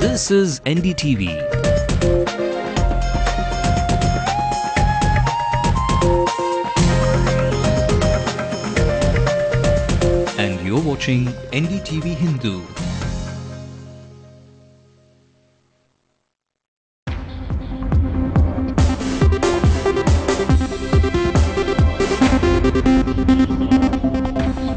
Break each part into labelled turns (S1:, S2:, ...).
S1: This is NDTV. And you're watching NDTV Hindu.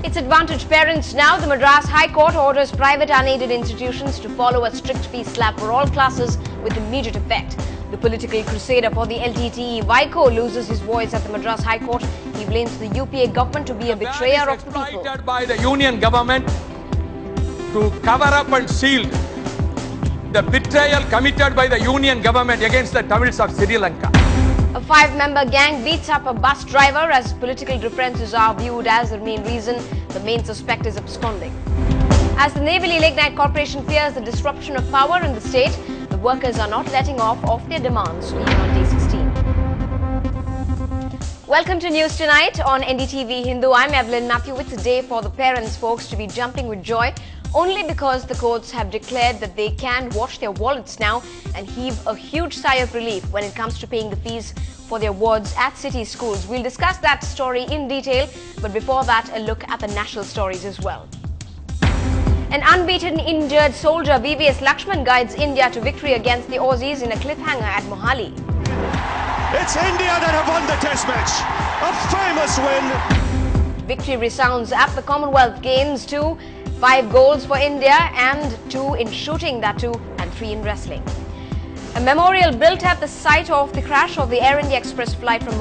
S2: It's advantage parents now. The Madras High Court orders private unaided institutions to follow a strict fee slab for all classes with immediate effect. The political crusader for the LTTE-Vaiko loses his voice at the Madras High Court. He blames the UPA government to be a betrayer of the people.
S3: Exploited by the union government to cover up and shield the betrayal committed by the union government against the Tamils of Sri Lanka.
S2: A 5-member gang beats up a bus driver as political differences are viewed as the main reason. The main suspect is absconding. As the Navy Lignite Corporation fears the disruption of power in the state, the workers are not letting off their demands even on day 16. Welcome to News Tonight on NDTV Hindu. I'm Evelyn Matthew. It's a day for the parents, folks, to be jumping with joy only because the courts have declared that they can wash their wallets now and heave a huge sigh of relief when it comes to paying the fees for their wards at city schools. We'll discuss that story in detail, but before that, a look at the national stories as well. An unbeaten injured soldier, VVS Lakshman, guides India to victory against the Aussies in a cliffhanger at Mohali.
S4: It's India that have won the test match. A famous win.
S2: Victory resounds at the Commonwealth Games too. 5 goals for India and 2 in shooting, that too, and 3 in wrestling. A memorial built at the site of the crash of the Air India Express flight from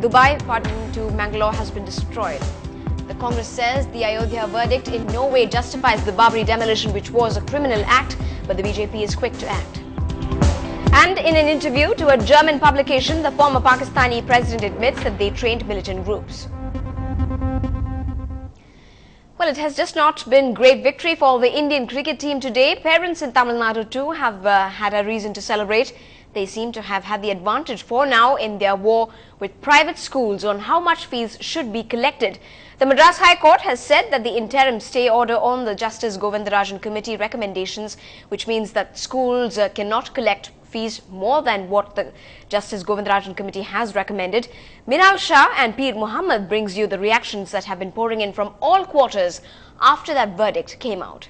S2: Dubai to Mangalore has been destroyed. The Congress says the Ayodhya verdict in no way justifies the Babri demolition, which was a criminal act, but the BJP is quick to act. And in an interview to a German publication, the former Pakistani president admits that they trained militant groups. Well, it has just not been great victory for the Indian cricket team today. Parents in Tamil Nadu too have had a reason to celebrate. They seem to have had the advantage for now in their war with private schools on how much fees should be collected. The Madras High Court has said that the interim stay order on the Justice Govindarajan Committee recommendations, which means that schools cannot collect fees more than what the Justice Govindarajan Committee has recommended. Minal Shah and Peer Muhammad brings you the reactions that have been pouring in from all quarters after that verdict came out.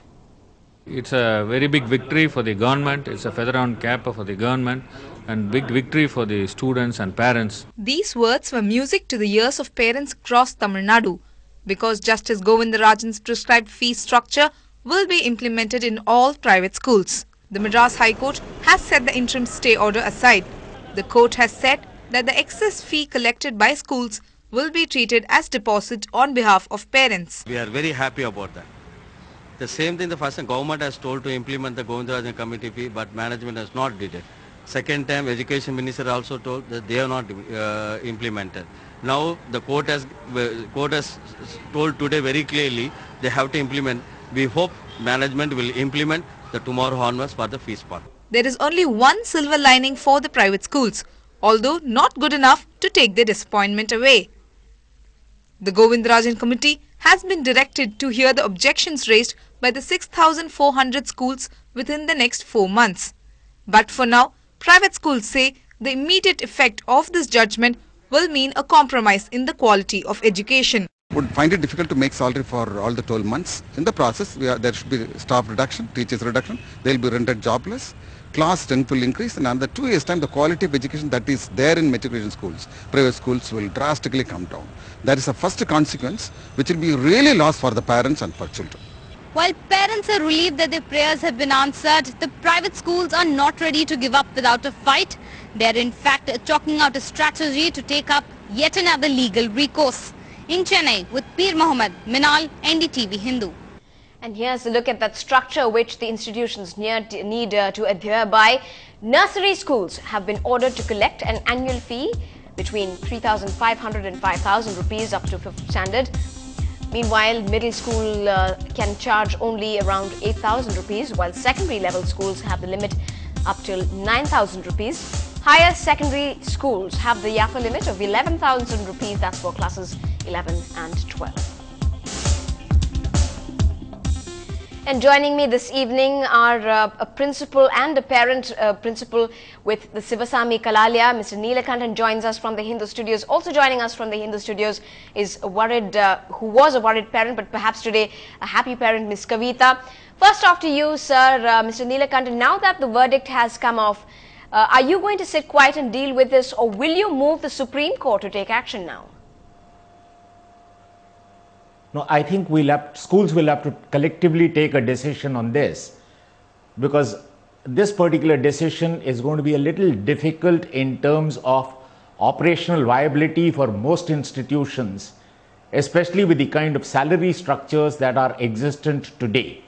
S5: It's a very big victory for the government. It's a feather on cap for the government and big victory for the students and parents.
S6: These words were music to the ears of parents across Tamil Nadu because Justice Govindarajan's prescribed fee structure will be implemented in all private schools. The Madras High Court has set the interim stay order aside. The court has said that the excess fee collected by schools will be treated as deposit on behalf of parents.
S7: We are very happy about that. The same thing the first time government has told to implement the Govindarajan committee fee, but management has not did it. Second time education minister also told that they are not implemented. Now the court has told today very clearly they have to implement. We hope management will implement the tomorrow onwards for the fees part.
S6: There is only one silver lining for the private schools, although not good enough to take their disappointment away. The Govindarajan Committee has been directed to hear the objections raised by the 6,400 schools within the next 4 months. But for now, private schools say the immediate effect of this judgment will mean a compromise in the quality of education.
S8: Would find it difficult to make salary for all the 12 months. In the process, there should be staff reduction, teachers reduction, they will be rendered jobless, class strength will increase, and under 2 years' time the quality of education that is there in matriculation schools, private schools, will drastically come down. That is the first consequence which will be really lost for the parents and for children.
S9: While parents are relieved that their prayers have been answered, the private schools are not ready to give up without a fight. They are in fact chalking out a strategy to take up yet another legal recourse. In Chennai, with Peer Muhammad, Minal, NDTV Hindu.
S2: And here's a look at that structure which the institutions need to adhere by. Nursery schools have been ordered to collect an annual fee between 3,500 and 5,000 rupees up to 5th standard. Meanwhile, middle school can charge only around 8,000 rupees, while secondary level schools have the limit up till 9,000 rupees. Higher secondary schools have the upper limit of 11,000 rupees. That's for classes 11 and 12. And joining me this evening are a principal and a parent principal with the Sivasami Kalalya. Mr. Neelakantan joins us from the Hindu studios. Also joining us from the Hindu studios is a worried, who was a worried parent, but perhaps today a happy parent, Ms. Kavita. First off to you, sir, Mr. Neelakantan, now that the verdict has come off, are you going to sit quiet and deal with this, or will you move the Supreme Court to take action now?
S10: No, I think schools will have to collectively take a decision on this, because this particular decision is going to be a little difficult in terms of operational viability for most institutions, especially with the kind of salary structures that are existent today.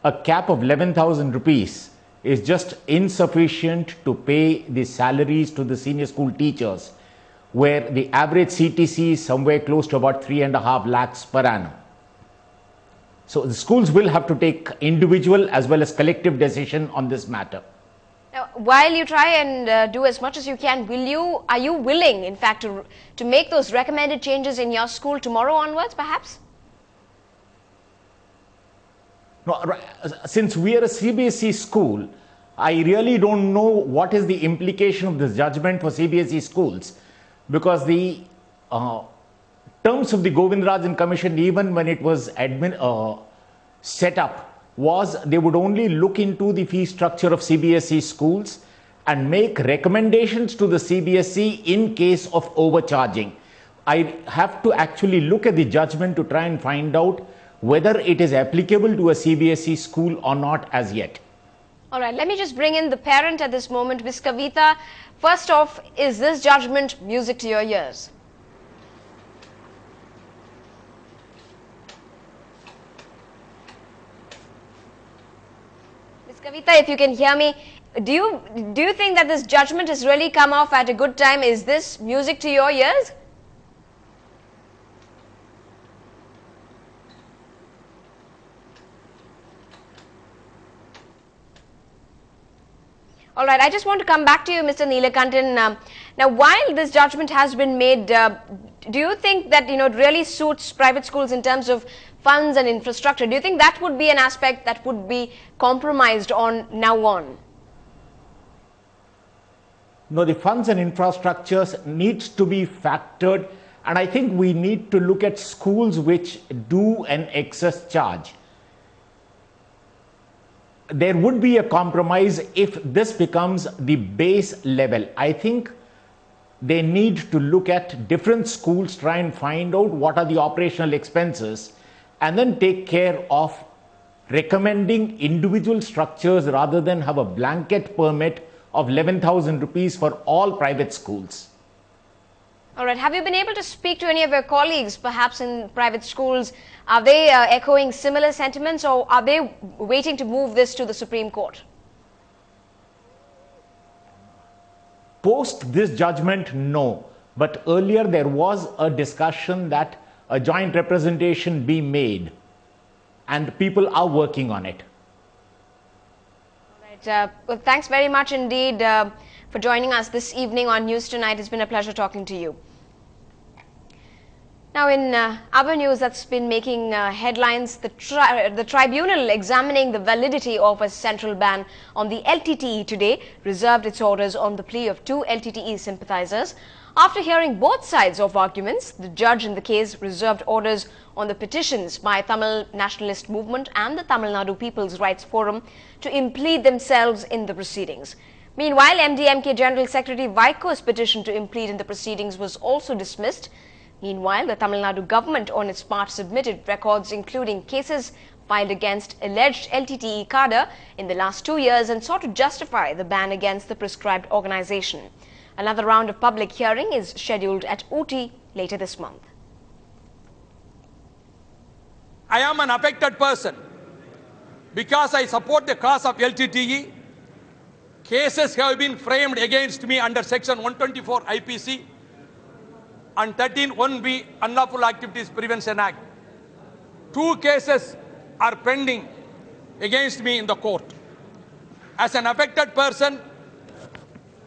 S10: A cap of 11,000 rupees is just insufficient to pay the salaries to the senior school teachers, where the average CTC is somewhere close to about 3.5 lakhs per annum. So the schools will have to take individual as well as collective decision on this matter.
S2: Now, while you try and do as much as you can, are you willing, in fact, to make those recommended changes in your school tomorrow onwards, perhaps?
S10: No, since we are a CBSE school, I really don't know what is the implication of this judgment for CBSE schools, because the terms of the Govindarajan Commission, even when it was set up, was they would only look into the fee structure of CBSE schools and make recommendations to the CBSE in case of overcharging. I have to actually look at the judgment to try and find out whether it is applicable to a CBSE school or not as yet.
S2: All right, let me just bring in the parent at this moment, Ms. Kavita. First off, is this judgment music to your ears? Ms. Kavita, if you can hear me, do you think that this judgment has really come off at a good time? Is this music to your ears? All right, I just want to come back to you, Mr. Neelakantan. Now, while this judgment has been made, do you think that, it really suits private schools in terms of funds and infrastructure? Do you think that would be an aspect that would be compromised on now on?
S10: No, the funds and infrastructures needs to be factored, and I think we need to look at schools which do an excess charge. There would be a compromise if this becomes the base level. I think they need to look at different schools, try and find out what are the operational expenses, and then take care of recommending individual structures rather than have a blanket permit of 11,000 rupees for all private schools.
S2: All right. Have you been able to speak to any of your colleagues, perhaps in private schools? Are they echoing similar sentiments, or are they waiting to move this to the Supreme Court?
S10: Post this judgment, no. But earlier there was a discussion that a joint representation be made, and people are working on it.
S2: All right. Well, thanks very much indeed for joining us this evening on News Tonight. It's been a pleasure talking to you. Now, in other news that's been making headlines, the tribunal examining the validity of a central ban on the LTTE today reserved its orders on the plea of 2 LTTE sympathizers. After hearing both sides of arguments, the judge in the case reserved orders on the petitions by Tamil Nationalist Movement and the Tamil Nadu People's Rights Forum to implead themselves in the proceedings. Meanwhile, MDMK General Secretary Vaiko's petition to implead in the proceedings was also dismissed. Meanwhile, the Tamil Nadu government on its part submitted records including cases filed against alleged LTTE cadre in the last 2 years and sought to justify the ban against the prescribed organization. Another round of public hearing is scheduled at Ooty later this month.
S3: I am an affected person. Because I support the cause of LTTE, cases have been framed against me under Section 124 IPC and 13(1)(b) Unlawful Activities Prevention Act. 2 cases are pending against me in the court. As an affected person,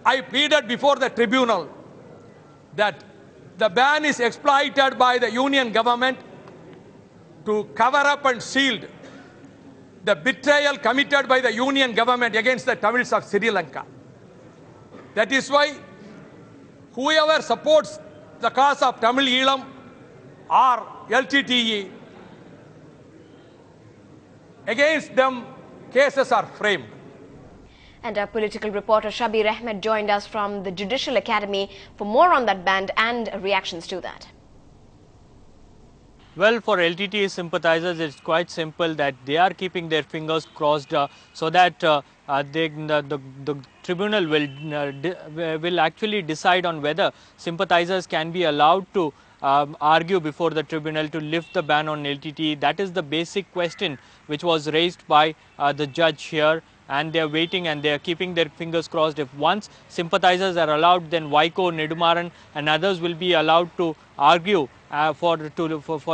S3: I pleaded before the tribunal that the ban is exploited by the union government to cover up and shield the betrayal committed by the union government against the Tamils of Sri Lanka. That is why whoever supports the cause of Tamil Eelam or LTTE, against them cases are framed.
S2: And our political reporter Shabir Ahmed joined us from the Judicial Academy for more on that ban and reactions to that.
S11: Well, for LTTE sympathizers, it's quite simple that they are keeping their fingers crossed so that the tribunal will actually decide on whether sympathizers can be allowed to argue before the tribunal to lift the ban on LTTE. That is the basic question which was raised by the judge here, and they are waiting and they are keeping their fingers crossed. If once sympathizers are allowed, then Vaiko, Nedumaran and others will be allowed to argue for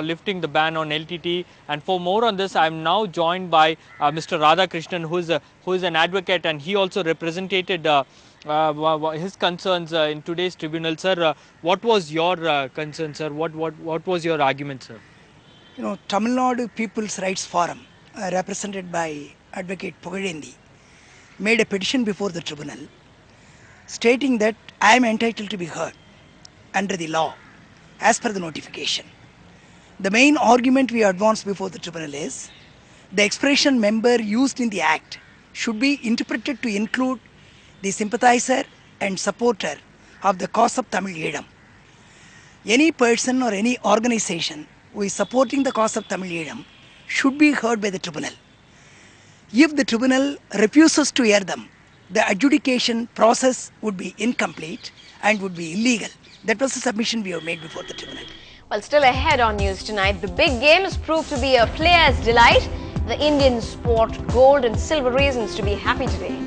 S11: lifting the ban on LTTE. And for more on this, I am now joined by Mr. Radhakrishnan, who is an advocate, and he also represented his concerns in today's tribunal. Sir, what was your concern, sir? What was your argument, sir?
S12: You know, Tamil Nadu People's Rights Forum, represented by Advocate Pugadendi, made a petition before the tribunal stating that I am entitled to be heard under the law as per the notification. The main argument we advanced before the tribunal is the expression member used in the act should be interpreted to include the sympathizer and supporter of the cause of Tamil Eelam. Any person or any organization who is supporting the cause of Tamil Eelam should be heard by the tribunal. If the tribunal refuses to hear them, the adjudication process would be incomplete and would be illegal. That was the submission we have made before the tribunal.
S2: Well, still ahead on News Tonight, the big game has proved to be a player's delight. The Indians sport gold and silver reasons to be happy today.